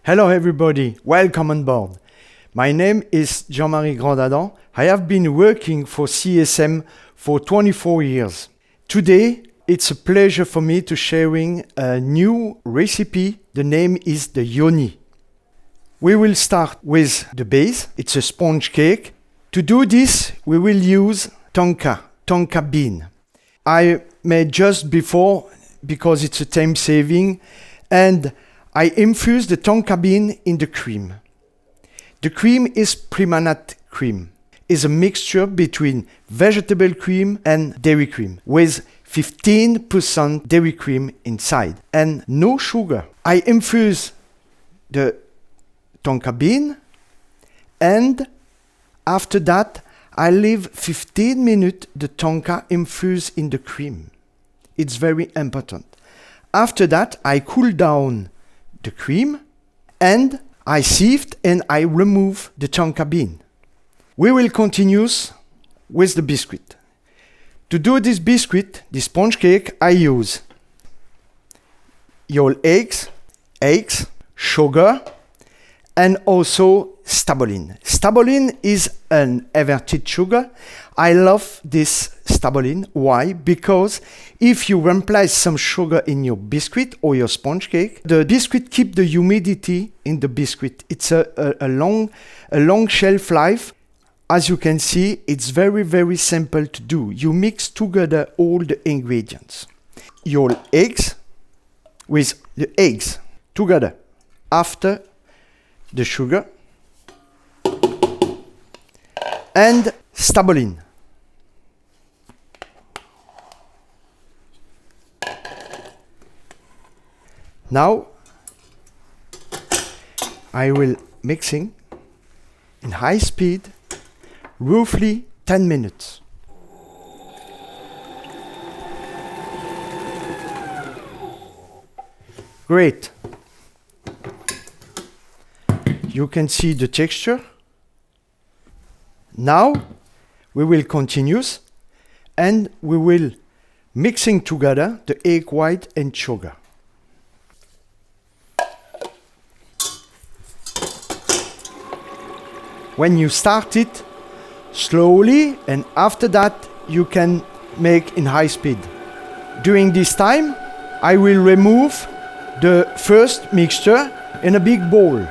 Hello everybody, welcome on board. My name is Jean-Marie Grandadon. I have been working for CSM for 24 years. Today, it's a pleasure for me to sharing a new recipe. The name is the Yoni. We will start with the base. It's a sponge cake. To do this, we will use tonka bean. I made just before because it's a time saving, and I infuse the tonka bean in the cream. The cream is pre-manat cream. It's a mixture between vegetable cream and dairy cream with 15% dairy cream inside and no sugar. I infuse the tonka bean, and after that I leave 15 minutes the tonka infused in the cream. It's very important. After that I cool down the cream and I sieved and I remove the tonka bean. We will continue with the biscuit. To do this biscuit, this sponge cake, I use whole eggs, sugar, and also staboline. Staboline is an inverted sugar. I love this staboline. Why? Because if you replace some sugar in your biscuit or your sponge cake, the biscuit keeps the humidity in the biscuit. It's a long shelf life. As you can see, it's very, very simple to do. You mix together all the ingredients. Your eggs with the eggs together after the sugar and staboline. Now I will mixing in high speed roughly 10 minutes. Great. You can see the texture. Now we will continue and we will mixing together the egg white and sugar. When you start it slowly, and after that you can make in high speed. During this time I will remove the first mixture in a big bowl.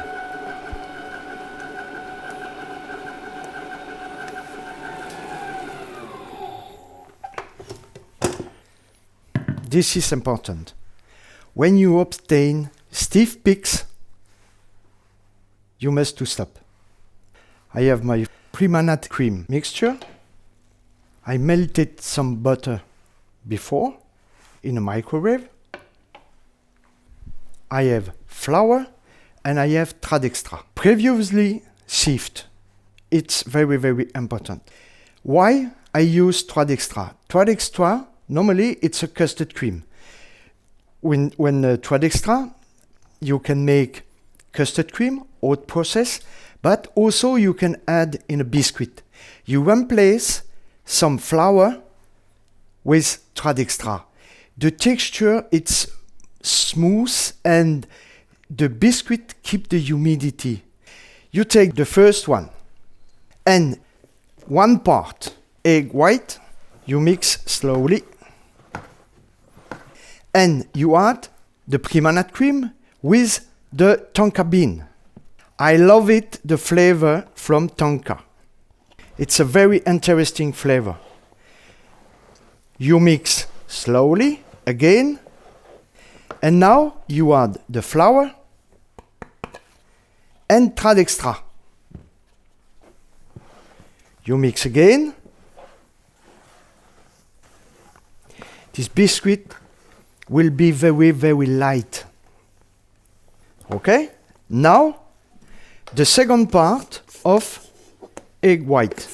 This is important. When you obtain stiff peaks, you must to stop. I have my pre-manat cream mixture. I melted some butter before in a microwave. I have flour and I have Tradextra. Previously sieved. It's very, very important. Why I use Tradextra? Tradextra, normally it's a custard cream. When Tradextra, you can make custard cream, haute process, but also you can add in a biscuit. You replace some flour with Tradextra. The texture, it's smooth and the biscuit keep the humidity. You take the first one and one part egg white, you mix slowly and you add the pre-manat cream with the tonka bean. I love it, the flavor from tonka. It's a very interesting flavor. You mix slowly again, and now you add the flour and Tradextra. You mix again. This biscuit will be very, very light. Okay? Now, the second part of egg white.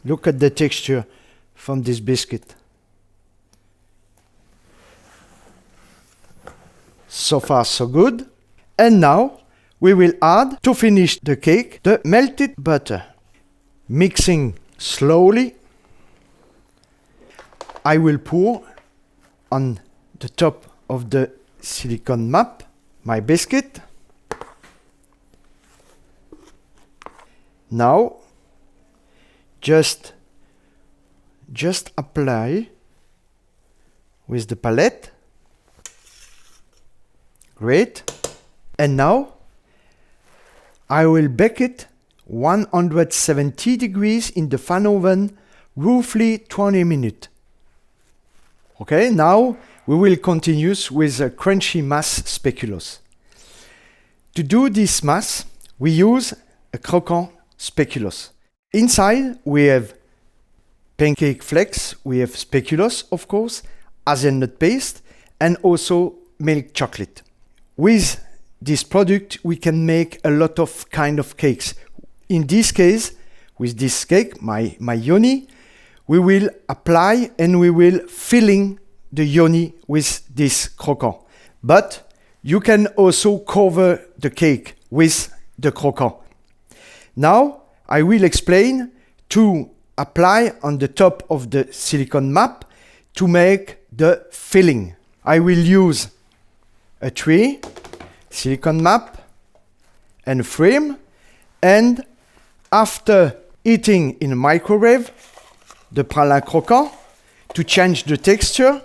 Look at the texture from this biscuit. So far so good. And now we will add, to finish the cake, the melted butter. Mixing slowly. I will pour on the top of the silicone map, my biscuit. Now, just apply with the palette. Great. And now, I will bake it 170 degrees in the fan oven, roughly 20 minutes. Okay, now we will continue with a crunchy mass speculoos. To do this mass, we use a croquant speculoos. Inside we have pancake flakes, we have speculoos, of course, hazelnut paste, and also milk chocolate. With this product, we can make a lot of kind of cakes. In this case, with this cake, my Yoni, we will apply and we will filling the Yoni with this croquant. But you can also cover the cake with the croquant. Now, I will explain to apply on the top of the silicone map to make the filling. I will use a tray, silicone map, and a frame, and after heating in a microwave, the pralin croquant to change the texture.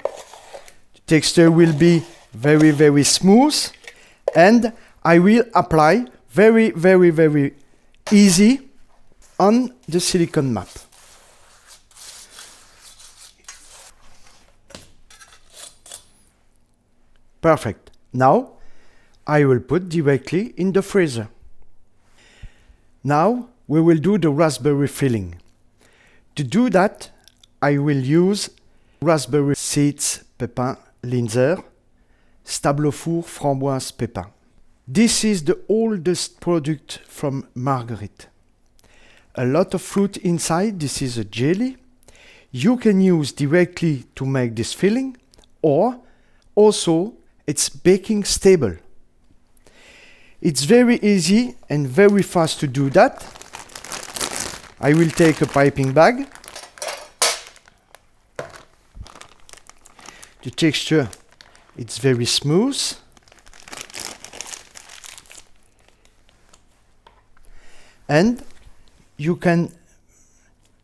The texture will be very, very smooth, and I will apply very, very, very easy on the silicone map. Perfect. Now I will put directly in the freezer. Now we will do the raspberry filling. To do that, I will use raspberry seeds pépins Linzer, Stablefour framboise pépins. This is the oldest product from Marguerite. A lot of fruit inside. This is a jelly. You can use directly to make this filling, or also it's baking stable. It's very easy and very fast to do that. I will take a piping bag. The texture, it's very smooth. And you can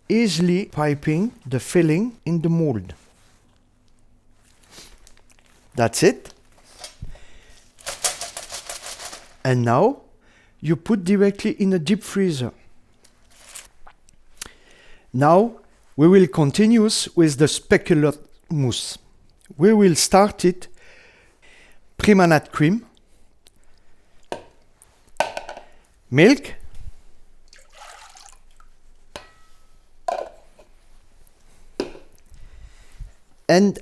easily piping the filling in the mold. That's it. And now you put directly in a deep freezer. Now we will continue with the speculoos mousse. We will start it pre-manate cream, milk, and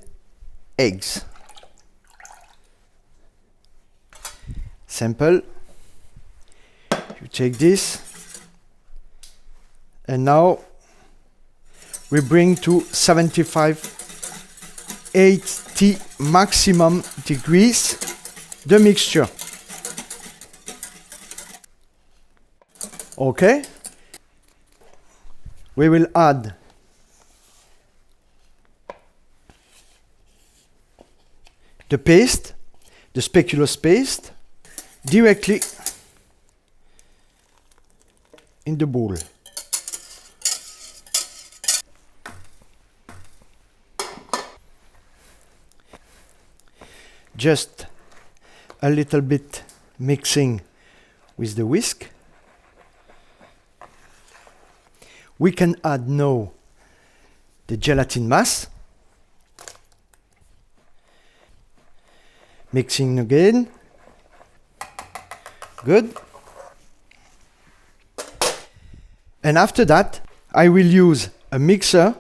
eggs. Simple. You take this, and now we bring to 75, 80 maximum degrees the mixture. Okay. We will add the paste, the speculoos paste, directly in the bowl. Just a little bit mixing with the whisk. We can add now the gelatin mass. Mixing again. Good. And after that, I will use a mixer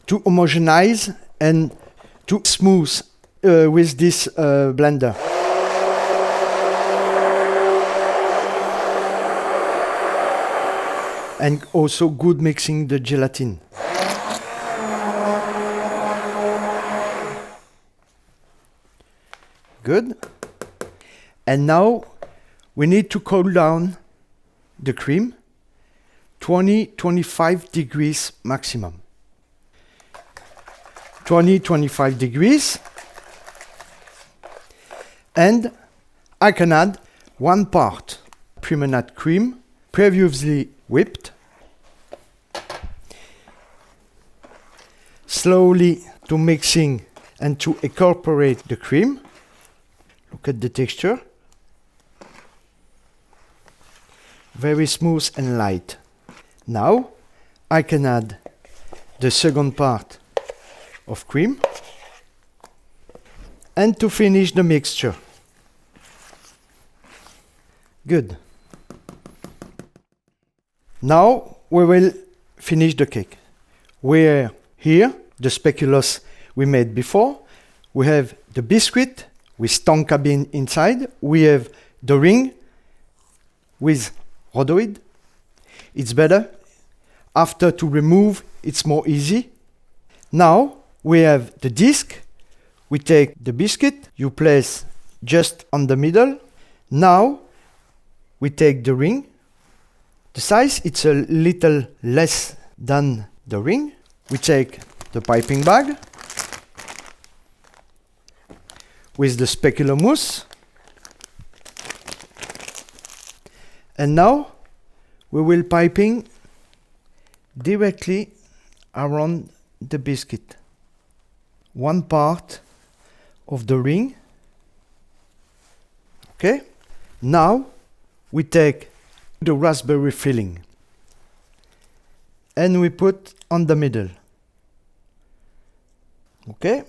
to homogenize and to smooth with this blender. And also good mixing the gelatin. Good. And now we need to cool down the cream, 20-25 degrees maximum. 20-25 degrees. And I can add 1 part permanent cream, previously whipped. Slowly to mixing and to incorporate the cream. Look at the texture. Very smooth and light. Now I can add the second part of cream. And to finish the mixture. Good. Now we will finish the cake. We're here, the speculoos we made before. We have the biscuit with tonka bean inside. We have the ring with rhodoid. It's better. After to remove, it's more easy. Now we have the disc. We take the biscuit, you place just on the middle. Now we take the ring. The size, it's a little less than the ring. We take the piping bag with the speculoos mousse. And now we will piping directly around the biscuit. 1 part of the ring. Okay. Now we take the raspberry filling and we put on the middle. Okay.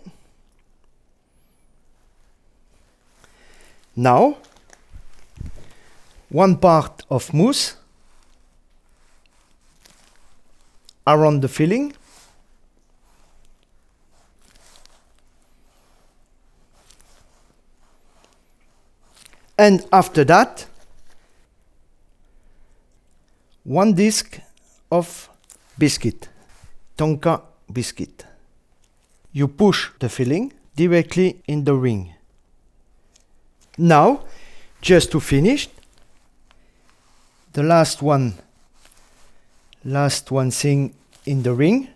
Now 1 part of mousse around the filling. And after that, 1 disc of biscuit, tonka biscuit. You push the filling directly in the ring. Now, just to finish, the last one thing in the ring,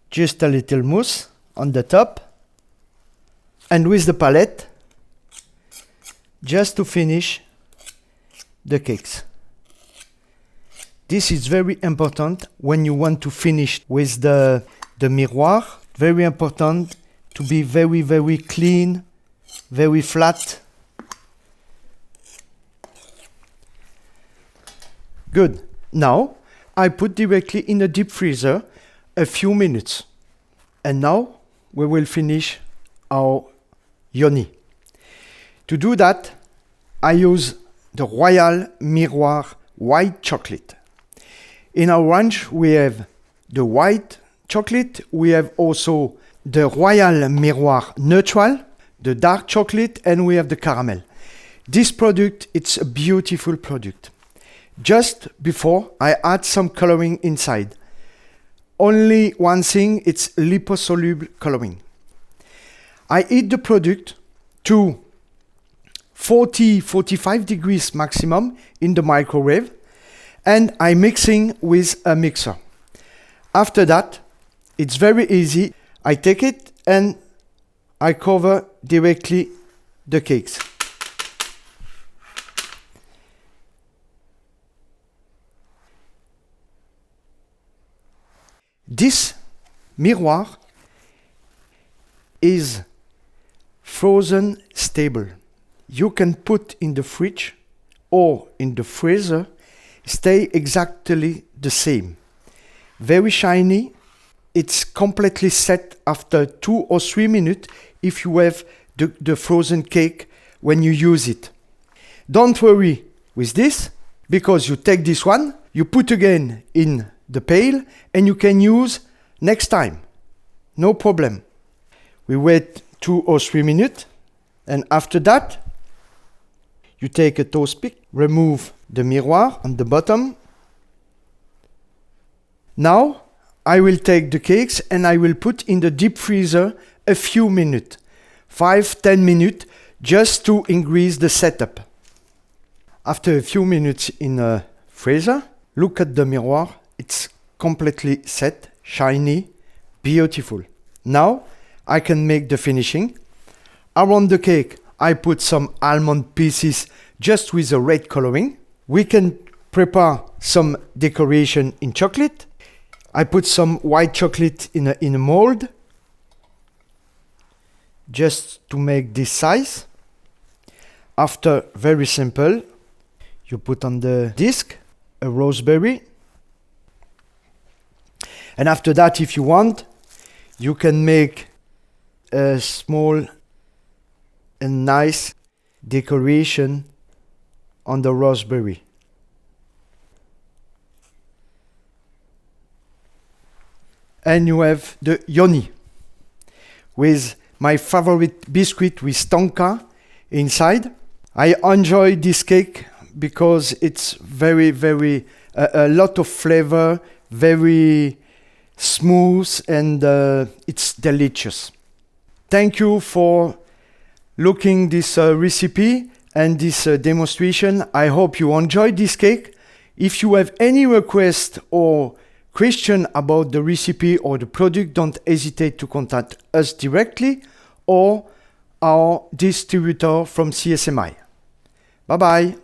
just a little mousse on the top, and with the palette, just to finish the cakes. This is very important when you want to finish with the miroir. Very important to be very, very clean, very flat. Good. Now I put directly in the deep freezer a few minutes. And now we will finish our Yoni. To do that, I use the Royal Miroir white chocolate. In our range, we have the white chocolate. We have also the Royal Miroir neutral, the dark chocolate, and we have the caramel. This product, it's a beautiful product. Just before, I add some coloring inside. Only one thing, it's liposoluble coloring. I heat the product to 40-45 degrees maximum in the microwave, and I'm mixing with a mixer. After that, it's very easy. I take it and I cover directly the cakes. This miroir is frozen stable. You can put in the fridge or in the freezer, stay exactly the same. Very shiny. It's completely set after 2 or 3 minutes if you have the frozen cake when you use it. Don't worry with this, because you take this one, you put again in the pail and you can use next time. No problem. We wait 2 or 3 minutes, and after that, you take a toast pick, remove the miroir on the bottom. Now, I will take the cakes and I will put in the deep freezer a few minutes, 5-10 minutes, just to increase the setup. After a few minutes in the freezer, look at the miroir. It's completely set, shiny, beautiful. Now, I can make the finishing. Around the cake, I put some almond pieces just with a red coloring. We can prepare some decoration in chocolate. I put some white chocolate in a mold just to make this size. After, very simple, you put on the disc a raspberry. And after that, if you want, you can make a small and nice decoration on the raspberry. And you have the Yoni with my favorite biscuit with tonka inside. I enjoy this cake because it's very, a lot of flavor, very smooth, and it's delicious. Thank you for looking this recipe and this demonstration. I hope you enjoyed this cake. If you have any request or question about the recipe or the product, don't hesitate to contact us directly or our distributor from CSMI. Bye bye.